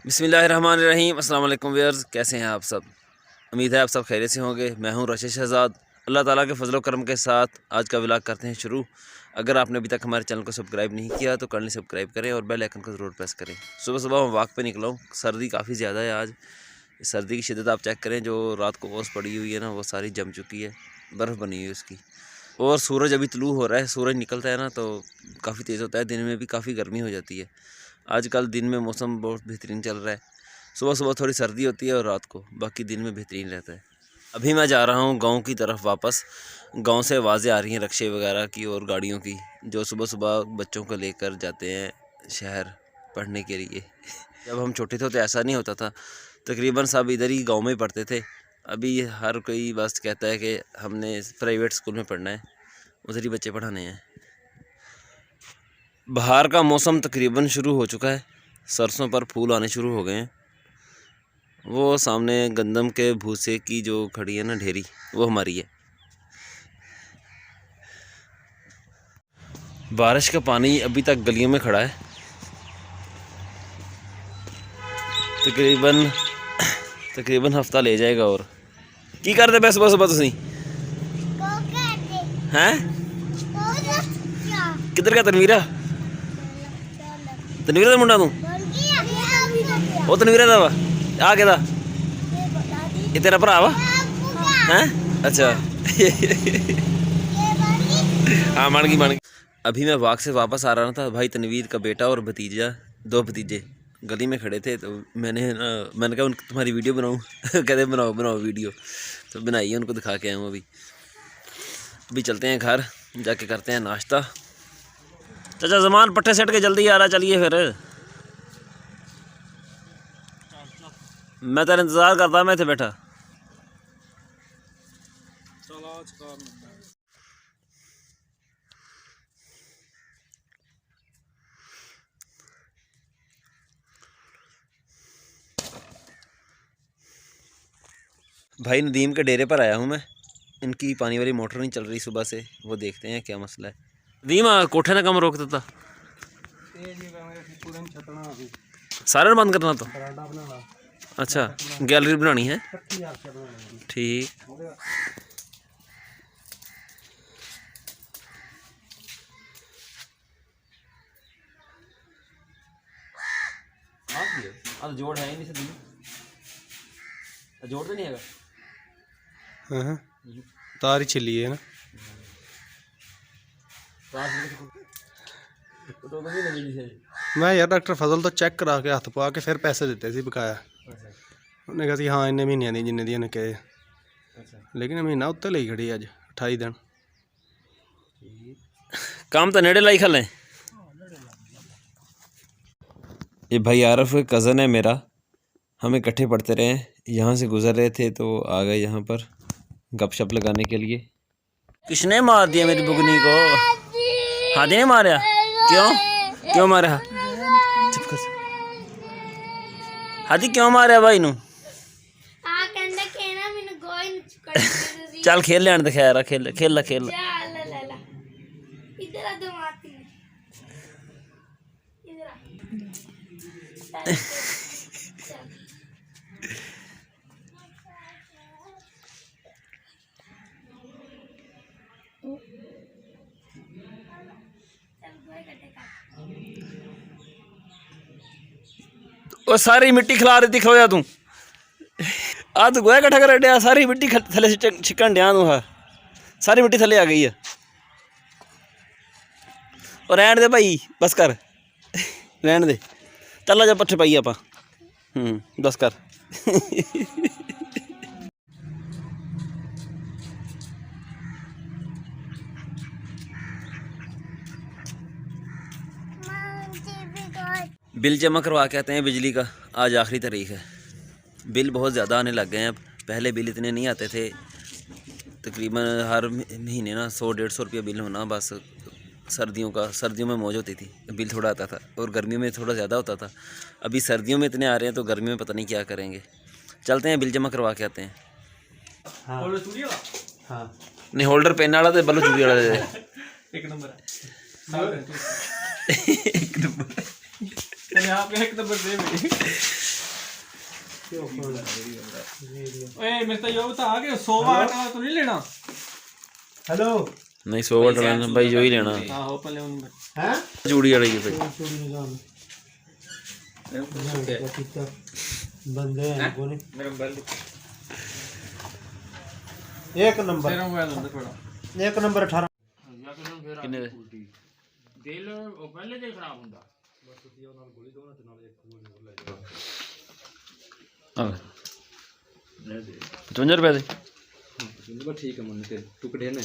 बिस्मिल्लाहिर्रहमानिर्रहीम। अस्सलाम वालेकुम व्यूअर्स, कैसे हैं आप सब। उम्मीद है आप सब खैरियत से होंगे। मैं हूं रशीद शहजाद। अल्लाह ताला के फजल करम के साथ आज का व्लॉग करते हैं शुरू। अगर आपने अभी तक हमारे चैनल को सब्सक्राइब नहीं किया तो करने सब्सक्राइब करें और बेल आइकन को ज़रूर प्रेस करें। सुबह सुबह मैं वॉक पे निकला हूँ। सर्दी काफ़ी ज़्यादा है आज। सर्दी की शिद्दत आप चेक करें, जो रात को ओस पड़ी हुई है ना, वो सारी जम चुकी है, बर्फ़ बनी हुई है उसकी। और सूरज अभी तुलू हो रहा है। सूरज निकलता है ना तो काफ़ी तेज़ होता है। दिन में भी काफ़ी गर्मी हो जाती है। आजकल दिन में मौसम बहुत बेहतरीन चल रहा है। सुबह सुबह थोड़ी सर्दी होती है और रात को, बाकी दिन में बेहतरीन रहता है। अभी मैं जा रहा हूँ गांव की तरफ वापस। गांव से आवाज़ें आ रही हैं रिक्शे वगैरह की और गाड़ियों की, जो सुबह सुबह बच्चों को लेकर जाते हैं शहर पढ़ने के लिए। जब हम छोटे थे तो ऐसा नहीं होता था। तकरीबन सब इधर ही गांव में पढ़ते थे। अभी हर कोई बस कहता है कि हमने प्राइवेट स्कूल में पढ़ना है, उधर ही बच्चे पढ़ाने हैं। बहार का मौसम तकरीबन शुरू हो चुका है। सरसों पर फूल आने शुरू हो गए हैं। वो सामने गंदम के भूसे की जो खड़ी है ना ढेरी, वो हमारी है। बारिश का पानी अभी तक गलियों में खड़ा है। तकरीबन हफ्ता ले जाएगा। और की करते पे सुबह सुबह तुसी हैं? किधर का तनवीरा? तनवीरा का मुंडा तू? वो तनवीरा दा वा आ के दा ये तेरा भरा वा हैं? अच्छा हाँ बन गई। अभी मैं वाक से वापस आ रहा था। भाई तनवीर का बेटा और भतीजा, दो भतीजे गली में खड़े थे। तो मैंने कहा उनको तुम्हारी वीडियो बनाऊँ कहते बनाओ बनाओ वीडियो। तो बनाई है, उनको दिखा के आया हूँ। अभी चलते हैं घर, जाके करते हैं नाश्ता। चाचा जमान पट्टे सेट के जल्दी आ रहा, चलिए फिर। मैं तेरा इंतज़ार करता, मैं थे बैठा। भाई नदीम के डेरे पर आया हूँ मैं। इनकी पानी वाली मोटर नहीं चल रही सुबह से, वो देखते हैं क्या मसला है। नदीम कोठे ना कम रोक देता, सारा बंद करना तो। अच्छा गैलरी बनानी है, ठीक। जोड़ है ही नहीं, जोड़ तो नहीं है। हाँ तार ही छिली है ना। मैं यार डॉक्टर फजल तो चेक करा के हथ पा के फिर पैसे दिते सी बकाया। उन्हें कहा हाँ इन्ने महीनों दी जिन्ने दी उन्हें कहे, लेकिन महीना उत्ते ली खड़ी अज 28 दिन। काम तो नेड़े लाई खल है। ये भाई आरफ कज़न है मेरा, हम इकट्ठे पढ़ते रहे। यहाँ से गुजर रहे थे तो आ गए यहाँ पर गपशप लगाने के लिए। किसने मार दिया मेरी बुगनी को? हादी ने मारा? क्यों मारा? हादी क्यों मारा भाई नू? चल खेल लेने दे, खैर खेल खेल खेल। वो सारी मिट्टी खिला रही थी, खलोया तू आ तू गोया कट्ठा कर दिया। सारी मिट्टी थले छिकन दिया तू। हाँ सारी मिट्टी थले आ गई है। और रहन दे भाई, बस कर रहन दे। चल जा पट्ठे पाई आप, बस कर। बिल जमा करवा के आते हैं बिजली का। आज आखिरी तारीख है। बिल बहुत ज़्यादा आने लग गए हैं अब। पहले बिल इतने नहीं आते थे। तकरीबन हर महीने ना 100-150 रुपया बिल होना बस। सर्दियों में मौज होती थी, बिल थोड़ा आता था, और गर्मियों में थोड़ा ज़्यादा होता था। अभी सर्दियों में इतने आ रहे हैं तो गर्मियों में पता नहीं क्या करेंगे। चलते हैं बिल जमा करवा के आते हैं। हाँ। हाँ। नहीं होल्डर पेन वाला तो बल्लो चूड़ी वाला दे दे। एक नंबर एक नंबर एक नंबर दे। ਓਏ ਮੇਰੇ ਤਾਂ ਜੋ ਬਤਾ ਕੇ 100 ਵਾਟ ਵਾਲਾ ਤੂੰ ਨਹੀਂ ਲੈਣਾ। हेलो नहीं 100 वाट वाला भाई जो ही लेना ਆਹੋ ਪੱਲੇ ਉਹਨੂੰ हैं चूड़ी वाली की भाई बंदे हैं कोने ਮੇਰਾ ਮੋਬਾਈਲ एक नंबर ਮੇਰਾ ਮੋਬਾਈਲ ਹੁੰਦਾ ਥੋੜਾ एक नंबर 18 किन्ने दे ਦਿਲ ਉਹ ਪਹਿਲੇ ਤੇ ਖਰਾਬ ਹੁੰਦਾ। हां 55 रुपए दे ਠੀਕ ਹੈ ਮੰਨ ਕੇ ਟੁਕੜੇ ਨੇ